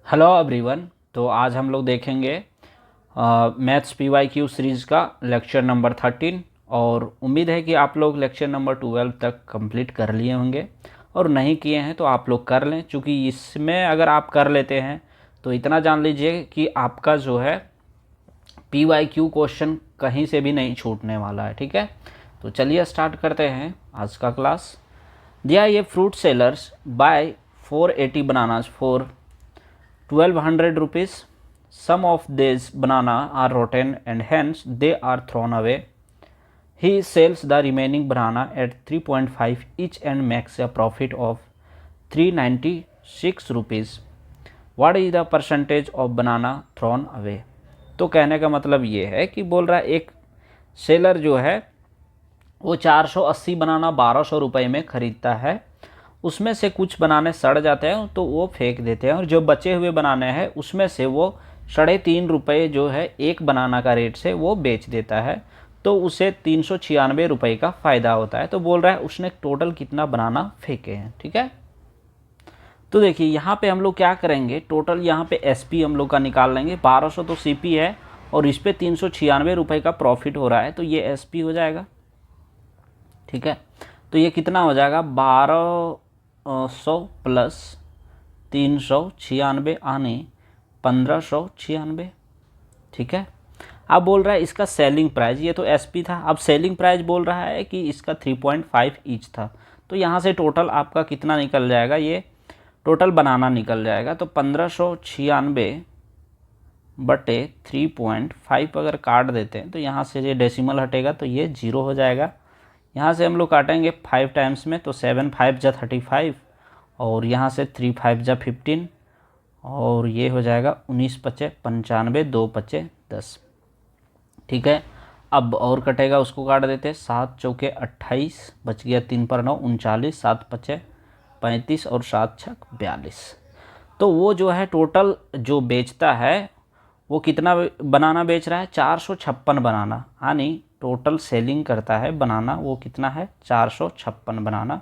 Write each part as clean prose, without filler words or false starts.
Hello everyone. तो आज हम लोग देखेंगे मैथ्स PYQ सीरीज़ का लेक्चर नंबर 13 और उम्मीद है कि आप लोग लेक्चर नंबर 12 तक कंप्लीट कर लिए होंगे और नहीं किए हैं तो आप लोग कर लें, क्योंकि इसमें अगर आप कर लेते हैं तो इतना जान लीजिए कि आपका जो है PYQ क्वेश्चन कहीं से भी नहीं छूटने वाला है। ठीक है, तो चलिए स्टार्ट करते हैं आज का क्लास। दिया ये fruit sellers buy 480 bananas for 1200 rupees. Some of these banana are rotten and hence they are thrown away. He sells the remaining banana at 3.5 each and makes a profit of 396 rupees. What is the percentage of banana thrown away? तो कहने का मतलब ये है कि बोल रहा है एक सेलर जो है वो 480 बनाना 1200 रुपये में ख़रीदता है, उसमें से कुछ बनाने सड़ जाते हैं तो वो फेंक देते हैं और जो बचे हुए बनाने हैं उसमें से वो 3.5 रुपये जो है एक बनाना का रेट से वो बेच देता है, तो उसे 396 रुपये का फ़ायदा होता है। तो बोल रहा है उसने टोटल कितना बनाना फेंके हैं। ठीक है, तो देखिए यहाँ पे हम लोग क्या करेंगे, टोटल यहाँ पे SP हम लोग का निकाल लेंगे। 1200 तो CP है और इस पर 396 रुपये का प्रॉफिट हो रहा है, तो ये SP हो जाएगा। ठीक है, तो ये कितना हो जाएगा 1200 प्लस 396 आने 1596। ठीक है, अब बोल रहा है इसका सेलिंग प्राइस, ये तो SP था, अब सेलिंग प्राइस बोल रहा है कि इसका 3.5 ईच था, तो यहाँ से टोटल आपका कितना निकल जाएगा, ये टोटल बनाना निकल जाएगा। तो 1596 बटे 3.5 अगर काट देते हैं तो यहाँ से ये डेसिमल हटेगा तो ये 0 हो जाएगा। यहाँ से हम लोग काटेंगे 5 टाइम्स में तो 7 5 जा 35 और यहाँ से 3 5 जा 15 और ये हो जाएगा 19 पचे 95 2 पचे 10। ठीक है, अब और कटेगा उसको काट देते हैं। 7 चौके 28 बच गया 3 पर 9 39 7 पचे 35 और 7 छक 42। तो वो जो है टोटल जो बेचता है वो कितना बनाना बेच रहा है, 456 बनाना, यानी टोटल सेलिंग करता है बनाना वो कितना है 456 बनाना।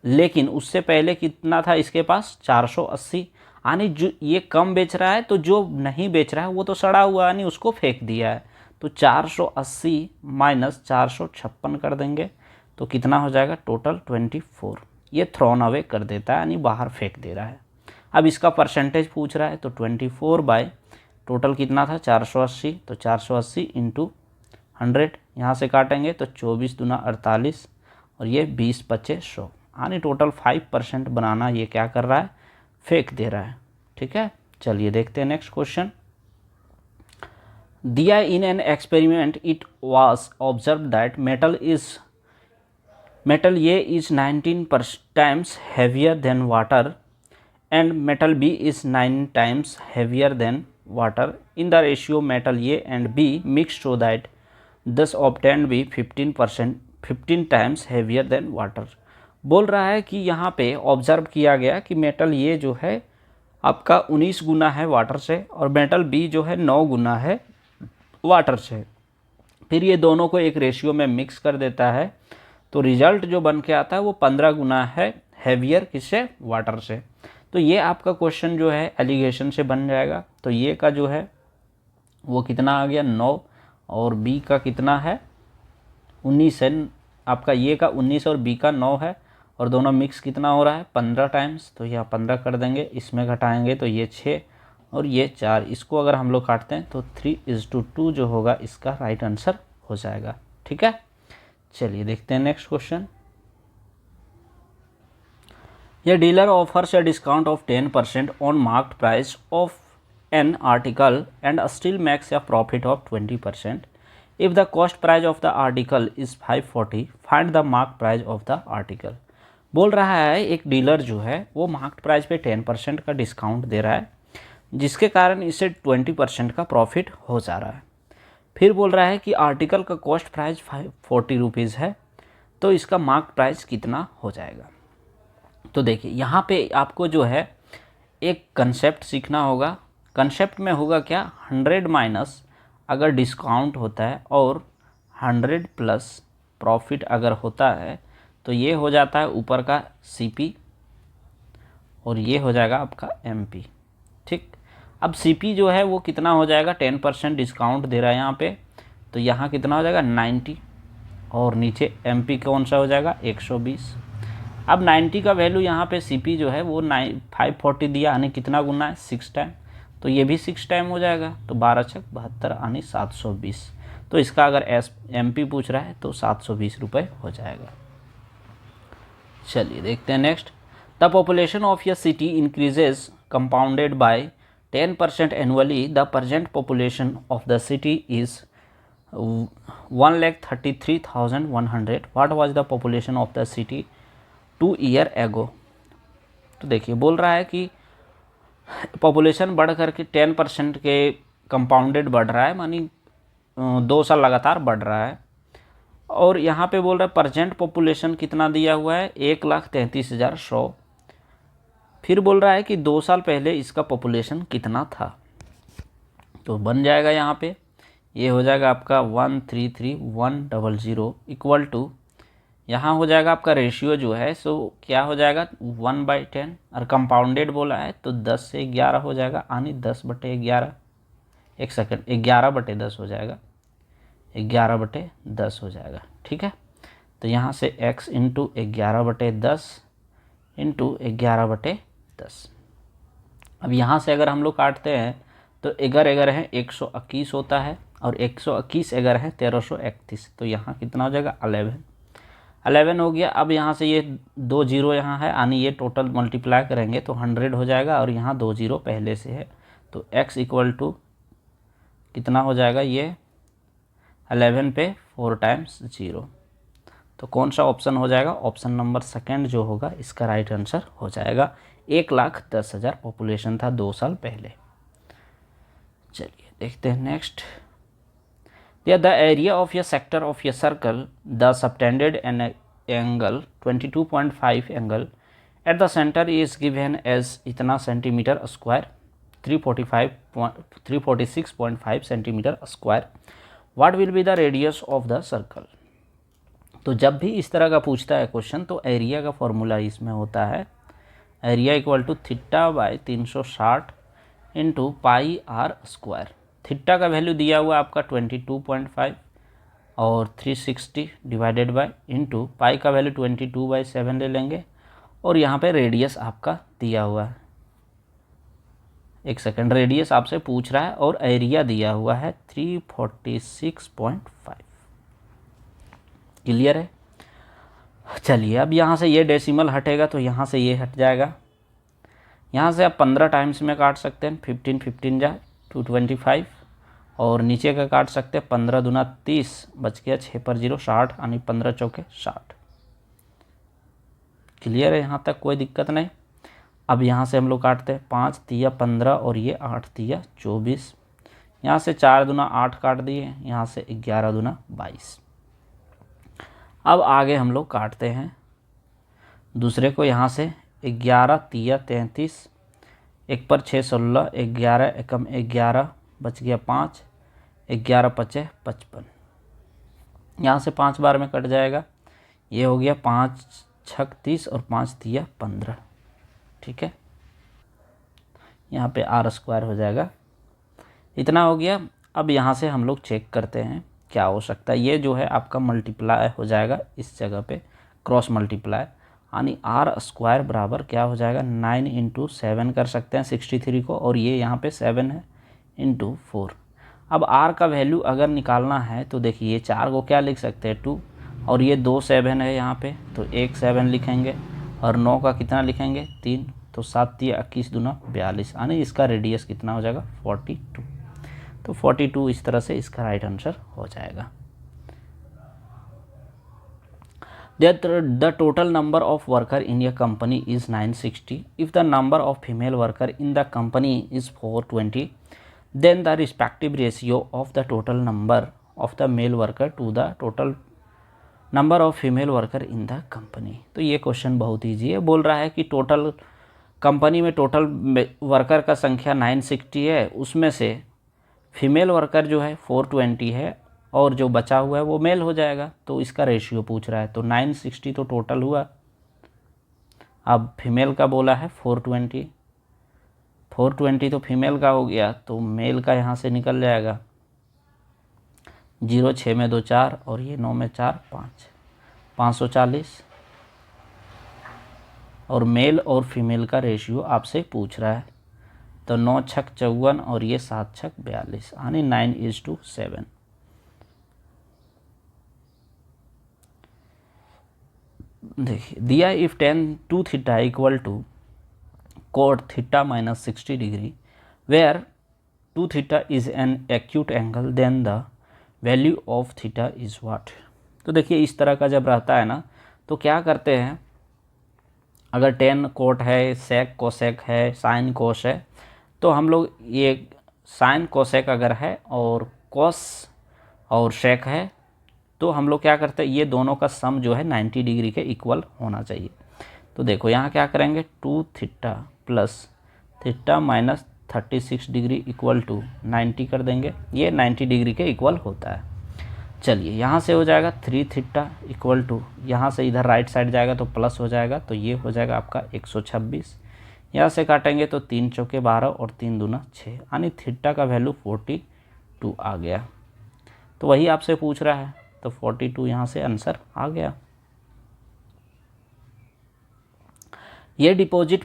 लेकिन उससे पहले कितना था इसके पास 480, यानी जो ये कम बेच रहा है तो जो नहीं बेच रहा है वो तो सड़ा हुआ यानी उसको फेंक दिया है। तो 480 माइनस 456 कर देंगे तो कितना हो जाएगा टोटल 24। ये थ्रोन अवे कर देता है यानी बाहर फेंक दे रहा है। अब इसका परसेंटेज पूछ रहा है तो 24 बाय टोटल कितना था 480, तो 480 इंटू 100 यहाँ से काटेंगे तो 24 दूना 48 और ये 20 पचे 100, यानी टोटल 5% बनाना ये क्या कर रहा है फेंक दे रहा है। ठीक है, चलिए देखते हैं नेक्स्ट क्वेश्चन। दिया in an experiment it was observe that metal A is 19 times heavier than water and metal B is 9 times heavier than water in the ratio metal A and B mixed so that thus obtained be 15 times heavier than water। बोल रहा है कि यहाँ पे observe किया गया कि metal ये जो है आपका 19 गुना है वाटर से और मेटल बी जो है 9 गुना है वाटर से। फिर ये दोनों को एक रेशियो में मिक्स कर देता है तो रिजल्ट जो बन के आता है वो 15 गुना है हैवियर किससे वाटर से। तो ये आपका क्वेश्चन जो है एलिगेशन से बन जाएगा। तो ये का जो है वो कितना आ गया 9 और बी का कितना है 19 है, आपका ये का 19 और बी का 9 है और दोनों मिक्स कितना हो रहा है 15 टाइम्स, तो यहाँ 15 कर देंगे, इसमें घटाएंगे तो ये 6 और ये 4, इसको अगर हम लोग काटते हैं तो 3:2 जो होगा इसका राइट आंसर हो जाएगा। ठीक है, चलिए देखते हैं नेक्स्ट क्वेश्चन। ये dealer offers a discount of 10% on marked price of an article and still makes a profit of 20%। If the cost price of the article is 540 find the mark price of the article. बोल रहा है एक dealer जो है वो marked price पे 10% का discount दे रहा है जिसके कारण इसे 20% का प्रॉफिट हो जा रहा है। फिर बोल रहा है कि आर्टिकल का कॉस्ट प्राइस 40 रुपीज़ है, तो इसका मार्क प्राइस कितना हो जाएगा। तो देखिए यहाँ पे आपको जो है एक कंसेप्ट सीखना होगा। कंसेप्ट में होगा क्या 100 माइनस अगर डिस्काउंट होता है और 100 प्लस प्रॉफिट अगर होता है तो ये हो जाता है ऊपर का CP और ये हो जाएगा आपका MP। ठीक। अब सीपी जो है वो कितना हो जाएगा, 10% डिस्काउंट दे रहा है यहाँ पे, तो यहाँ कितना हो जाएगा 90, और नीचे एमपी कौन सा हो जाएगा 120। अब 90 का वैल्यू यहाँ पे सीपी जो है वो 540 दिया, यानी कितना गुना है 6 टाइम, तो ये भी 6 टाइम हो जाएगा, तो 12 छक 72 यानी 720। तो इसका अगर एमपी पूछ रहा है तो 720 रुपये हो जाएगा। चलिए देखते हैं next. The population of a city increases compounded by 10% annually. The present population of the city is 1,33,100। What was the population of the city 2 year ago. तो देखिए बोल रहा है कि पॉपुलेशन बढ़ करके 10% के कंपाउंडेड बढ़ रहा है, मानी 2 साल लगातार बढ़ रहा है, और यहाँ पे बोल रहा है प्रेजेंट पॉपुलेशन कितना दिया हुआ है 1,33,100। फिर बोल रहा है कि 2 साल पहले इसका पॉपुलेशन कितना था, तो बन जाएगा यहाँ पे ये हो जाएगा आपका 133,100 इक्वल टू, यहाँ हो जाएगा आपका रेशियो जो है सो क्या हो जाएगा 1/10, और कंपाउंडेड बोला है तो 10 से 11 हो जाएगा, यानी 10/11। एक सेकंड 11/10 हो जाएगा, 11/10 हो जाएगा। ठीक है, तो यहाँ से x इंटू 11/10 इंटू 11/10। अब यहाँ से अगर हम लोग काटते हैं तो 11 है 121 होता है, और 121 है 1331, तो यहाँ कितना हो जाएगा 11 हो गया। अब यहाँ से ये 2 जीरो यहाँ है, यानी ये टोटल मल्टीप्लाई करेंगे तो 100 हो जाएगा, और यहाँ 2 जीरो पहले से है, तो x इक्वल टू कितना हो जाएगा, ये 11 पे 4 टाइम्स 0। तो कौन सा ऑप्शन हो जाएगा, ऑप्शन नंबर सेकंड जो होगा इसका राइट आंसर हो जाएगा। 1,10,000 पॉपुलेशन था 2 साल पहले। चलिए देखते हैं next. The area of a sector of a circle, the subtended angle 22.5 angle at the centre is given as इतना centimetre square, 346.5 centimetre square. What will be the radius of the circle. तो जब भी इस तरह का पूछता है question तो एरिया का फॉर्मूला इसमें होता है, area equal to theta by 360 into pi r square. Theta का वैल्यू दिया हुआ आपका 22.5 और 360 डिवाइडेड बाय इंटू पाई का वैल्यू 22/7 ले लेंगे, और यहाँ पे रेडियस आपका दिया हुआ है। एक सेकंड, रेडियस आपसे पूछ रहा है और एरिया दिया हुआ है 346.5। क्लियर है। चलिए अब यहाँ से ये डेसिमल हटेगा तो यहाँ से ये हट जाएगा। यहाँ से आप 15 टाइम्स में काट सकते हैं, 15 जाए 225, और नीचे का काट सकते हैं 15 दूना 30, बच गया 6 पर 0 60, यानी 15 चौके 60। क्लियर है, यहाँ तक कोई दिक्कत नहीं। अब यहाँ से हम लोग काटते हैं 5 तिया 15 और ये 8 तिया 24, यहाँ से 4 दूना 8 काट दिए, यहाँ से 11 दूना 22। अब आगे हम लोग काटते हैं दूसरे को, यहाँ से 11 तिया 33, 1 पर 6 16, 11 एकम 11, बच गया 5, 11 पचे 55। यहाँ से 5 बार में कट जाएगा, ये हो गया 5 छक 30 और 5 तिया 15। ठीक है, यहाँ पे आर स्क्वायर हो जाएगा, इतना हो गया। अब यहाँ से हम लोग चेक करते हैं क्या हो सकता है। ये जो है आपका मल्टीप्लाई हो जाएगा इस जगह पे, क्रॉस मल्टीप्लाई, यानी आर स्क्वायर बराबर क्या हो जाएगा 9 इंटू 7 कर सकते हैं 63 को, और ये यहाँ पे 7 है इंटू 4। अब आर का वैल्यू अगर निकालना है तो देखिए ये 4 को क्या लिख सकते हैं 2, और ये 2 7 है यहाँ पे, तो 1 7 लिखेंगे, और 9 का कितना लिखेंगे 3, तो 7 तिया 21 दूना 42, यानी इसका रेडियस कितना हो जाएगा 42। तो 42 इस तरह से इसका राइट आंसर हो जाएगा। The total number of worker in a company is 960. If the number of female worker in the company is 420, then the respective ratio of the total number of the male worker to the total number of female worker in the company। तो ये question बहुत easy है। बोल रहा है कि total company में total worker का संख्या 960 है, उसमें से फीमेल वर्कर जो है 420 है, और जो बचा हुआ है वो मेल हो जाएगा, तो इसका रेशियो पूछ रहा है। तो 960 तो टोटल हुआ, अब फीमेल का बोला है 420, 420 तो फीमेल का हो गया, तो मेल का यहाँ से निकल जाएगा 0 6 में 2 4 और ये 9 में 4 5, 540। और मेल और फीमेल का रेशियो आपसे पूछ रहा है, तो 9 छक 54 और ये 7 छक 42, यानी 9:7। देखिए दिया, if tan 2 theta equal to cot theta minus 60 degree where 2 theta is an acute angle then the value of theta is what. तो देखिए इस तरह का जब रहता है ना, तो क्या करते हैं, अगर tan cot है, sec cosec है, sin cos है, तो हम लोग ये sin cosec अगर है और cos और sec है, तो हम लोग क्या करते हैं, ये दोनों का सम जो है 90 डिग्री के इक्वल होना चाहिए। तो देखो यहाँ क्या करेंगे, 2 theta plus theta minus 36 degree equal to 90 कर देंगे, ये 90 डिग्री के इक्वल होता है। चलिए यहाँ से हो जाएगा 3 थीटा इक्वल टू, यहाँ से इधर राइट साइड जाएगा तो प्लस हो जाएगा, तो ये हो जाएगा आपका 126। यहाँ से काटेंगे तो 3 चौके 12 और 3 दूना 6, यानी थीटा का वैल्यू 42 आ गया। तो वही आपसे पूछ रहा है, तो 42 यहाँ से आंसर आ गया। ये डिपॉजिट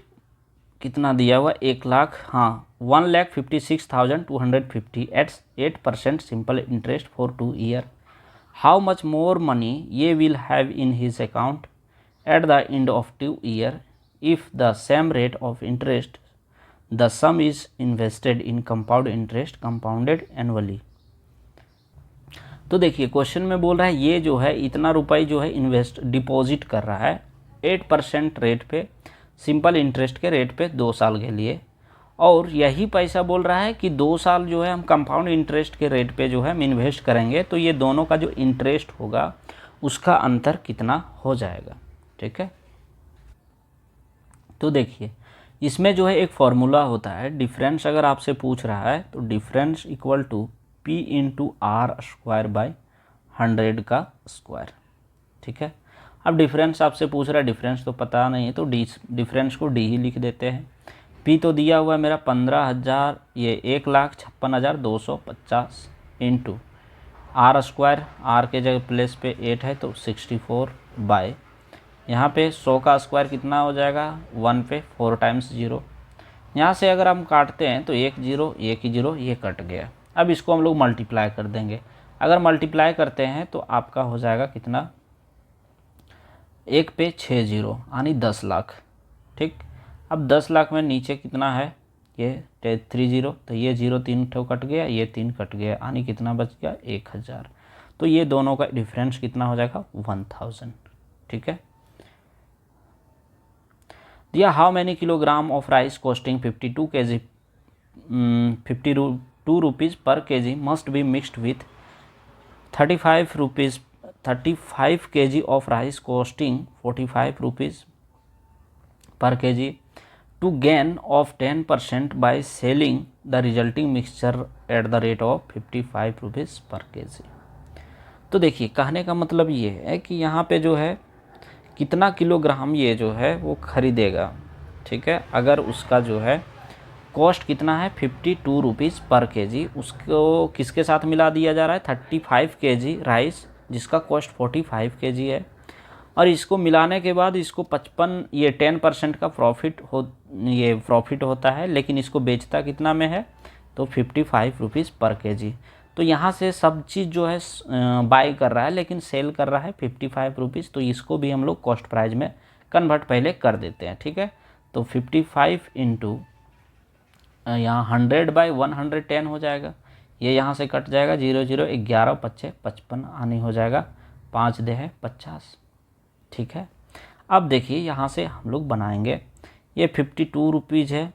कितना दिया हुआ, 1 लाख, हाँ 1,56,250 at 8% simple interest for 2 year. How much more money ये will have in his account at the end of 2 year if the same rate of interest the sum is invested in compound interest compounded annually. तो देखिए question में बोल रहा है ये जो है इतना रुपये जो है इन्वेस्ट डिपॉजिट कर रहा है 8% रेट पे, सिंपल इंटरेस्ट के रेट पे 2 साल के लिए, और यही पैसा बोल रहा है कि 2 साल जो है हम कंपाउंड इंटरेस्ट के रेट पे जो है हम इन्वेस्ट करेंगे, तो ये दोनों का जो इंटरेस्ट होगा उसका अंतर कितना हो जाएगा। ठीक है, तो देखिए इसमें जो है एक फॉर्मूला होता है, डिफरेंस अगर आपसे पूछ रहा है तो difference equal to P into r square by 100 का स्क्वायर। ठीक है, अब डिफरेंस आपसे पूछ रहा है, डिफरेंस तो पता नहीं है तो डिफरेंस को डी ही लिख देते हैं। P तो दिया हुआ है मेरा 15,000, ये 1,56,250 इंटू आर स्क्वायर, आर के जगह प्लेस पे 8 है तो 64 बाय यहाँ पे 100 का स्क्वायर कितना हो जाएगा 1 पे 4 टाइम्स 0। यहाँ से अगर हम काटते हैं तो 1 0 1 0 ये कट गया। अब इसको हम लोग मल्टीप्लाई कर देंगे, अगर मल्टीप्लाई करते हैं तो आपका हो जाएगा कितना, 1 पे 6 0 यानी 10 लाख। ठीक, अब 10 लाख में नीचे कितना है, ये 3 0, तो ये 0 3 ठो कट गया, ये 3 कट गया, यानी कितना बच गया 1000। तो ये दोनों का डिफरेंस कितना हो जाएगा 1000। ठीक है, दिया how many kilogram of rice costing 52 kg 52 rupees per kg must be mixed with 35 rupees 35 kg of rice costing 45 rupees per kg to gain of 10% by selling the resulting mixture at the rate of 55 rupees per kg। तो देखिए कहने का मतलब ये है कि यहाँ पे जो है कितना किलोग्राम ये जो है वो खरीदेगा। ठीक है, अगर उसका जो है कॉस्ट कितना है 52 रुपीज़ पर kg, उसको किसके साथ मिला दिया जा रहा है 35 kg राइस जिसका कॉस्ट 45 kg है, और इसको मिलाने के बाद इसको 55 ये 10% का प्रॉफिट होता है, लेकिन इसको बेचता कितना में है तो 55 रुपीज़ पर kg। तो यहाँ से सब चीज़ जो है बाई कर रहा है लेकिन सेल कर रहा है 55 रुपीज़, तो इसको भी हम लोग कॉस्ट प्राइस में कन्वर्ट पहले कर देते हैं। ठीक है, तो 55 इंटू यहाँ 100/110 हो जाएगा, ये यहाँ से कट जाएगा 0 0 11 5 55 आनी हो जाएगा 5 दे है 50। ठीक है, अब देखिए यहाँ से हम लोग बनाएंगे, ये 52 रुपीज़ है,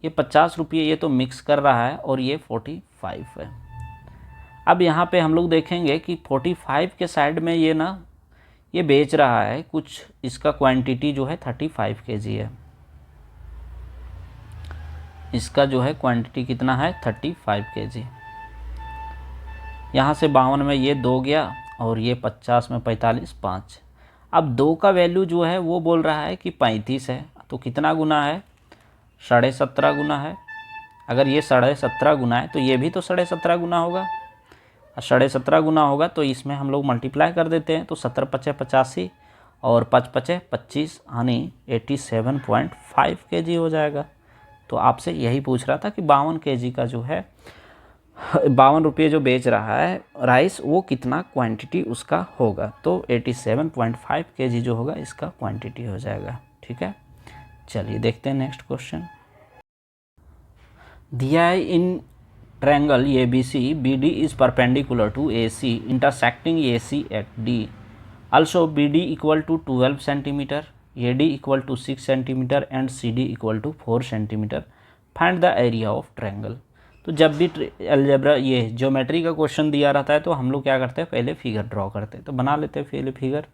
ये 50 रुपये ये तो मिक्स कर रहा है और ये 45 है। अब यहाँ पे हम लोग देखेंगे कि 45 के साइड में ये ना ये बेच रहा है कुछ, इसका क्वांटिटी जो है 35 kg है, इसका जो है क्वांटिटी कितना है 35 kg। यहाँ से 52 में ये 2 गया और ये 50 में 45 5। अब 2 का वैल्यू जो है वो बोल रहा है कि 35 है, तो कितना गुना है 17.5 गुना है। अगर ये 17.5 गुना है तो ये भी तो 17.5 गुना होगा। 17.5 गुना होगा तो इसमें हम लोग मल्टीप्लाई कर देते हैं, तो 17 पचे 85 और 5 पचे 25 यानी 87.5 kg हो जाएगा। तो आपसे यही पूछ रहा था कि 52 kg का जो है 52 रुपये जो बेच रहा है राइस, वो कितना क्वांटिटी उसका होगा। तो 87.5 kg जो होगा इसका क्वांटिटी हो जाएगा। ठीक है, चलिए देखते हैं नेक्स्ट क्वेश्चन। दिया है in triangle ABC BD is perpendicular to AC intersecting AC at D। Also BD equal to 12 centimetre, AD equal to 6 centimetre and CD equal to 4 centimetre. Find the area of triangle. तो जब भी algebra ये geometry का question दिया रहता है तो हम लोग क्या करते हैं, पहले फिगर ड्रॉ करते हैं। तो बना लेते हैं पहले फिगर।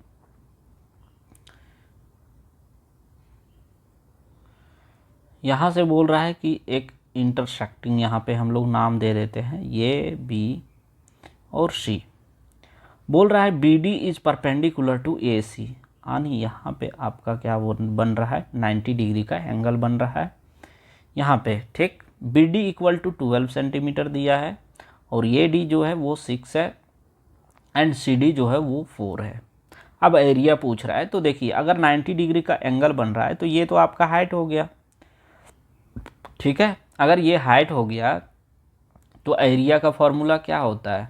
यहाँ से बोल रहा है कि एक इंटरसेक्टिंग, यहाँ पे हम लोग नाम दे देते हैं ये B और C। बोल रहा है BD is perpendicular to AC, यानी यहाँ पे आपका क्या बन रहा है, 90 डिग्री का एंगल बन रहा है यहाँ पे। ठीक, BD इक्वल टू 12 सेंटीमीटर दिया है और ये D जो है वो 6 है एंड CD जो है वो 4 है। अब एरिया पूछ रहा है, तो देखिए अगर 90 डिग्री का एंगल बन रहा है तो ये तो आपका हाइट हो गया। ठीक है, अगर ये हाइट हो गया तो एरिया का फॉर्मूला क्या होता है,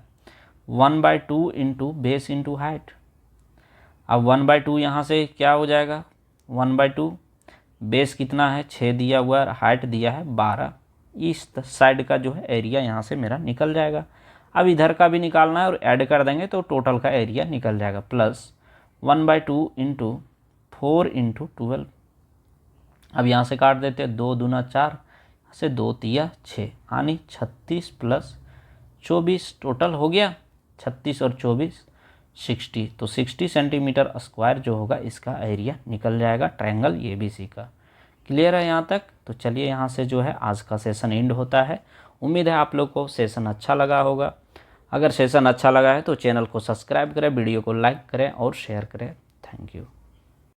1/2 इंटू बेस इंटू हाइट। अब 1/2 यहाँ से क्या हो जाएगा, 1/2 बेस कितना है 6 दिया हुआ है, हाइट दिया है 12। इस साइड का जो है एरिया यहाँ से मेरा निकल जाएगा। अब इधर का भी निकालना है और ऐड कर देंगे तो टोटल का एरिया निकल जाएगा, प्लस 1/2 इंटू 4 इंटू 12। अब यहाँ से काट देते हैं, 2 दूना 4 से 2 तिया 6 यानी 36 प्लस 24 टोटल हो गया 36 और 24 60। तो 60 सेंटीमीटर स्क्वायर जो होगा इसका एरिया निकल जाएगा ट्रायंगल ABC का। क्लियर है यहाँ तक? तो चलिए यहाँ से जो है आज का सेशन एंड होता है। उम्मीद है आप लोग को सेशन अच्छा लगा होगा। अगर सेशन अच्छा लगा है तो चैनल को सब्सक्राइब करें, वीडियो को लाइक करें और शेयर करें। Thank you.